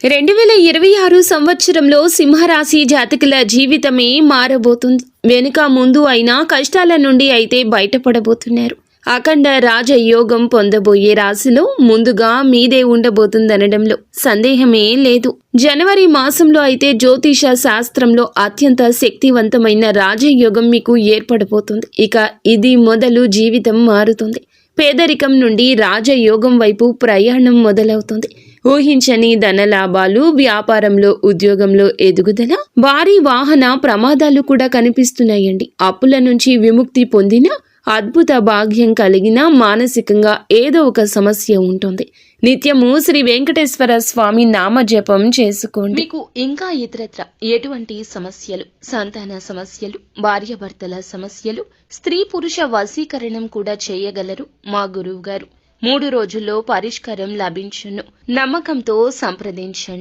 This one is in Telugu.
2026 సంవత్సరంలో సింహరాశి జాతకుల జీవితమే మారబోతుంది. వెనుక ముందు అయినా కష్టాల నుండి అయితే బయటపడబోతున్నారు. అఖండ రాజయోగం పొందబోయే రాశిలో ముందుగా మీదే ఉండబోతుందనడంలో సందేహమే లేదు. జనవరి మాసంలో అయితే జ్యోతిష శాస్త్రంలో అత్యంత శక్తివంతమైన రాజయోగం మీకు ఏర్పడబోతుంది. ఇక ఇది మొదలు జీవితం మారుతుంది. పేదరికం నుండి రాజయోగం వైపు ప్రయాణం మొదలవుతుంది. ఊహించని ధనలాభాలు, వ్యాపారంలో ఉద్యోగంలో ఎదుగుదల, భారీ వాహన ప్రమాదాలు కూడా కనిపిస్తున్నాయండి. అప్పుల నుంచి విముక్తి పొందిన, అద్భుత భాగ్యం కలిగిన, మానసికంగా ఏదో ఒక సమస్య ఉంటుంది. నిత్యము శ్రీ వెంకటేశ్వర స్వామి నామజపం చేసుకోండి. మీకు ఇంకా ఇతరత్ర ఎటువంటి సమస్యలు, సంతాన సమస్యలు, భార్యాభర్తల సమస్యలు, స్త్రీ పురుష వశీకరణం కూడా చేయగలరు మా గురువు గారు. 3 రోజుల్లో పరిష్కారం లభించును. నమ్మకంతో సంప్రదించండి.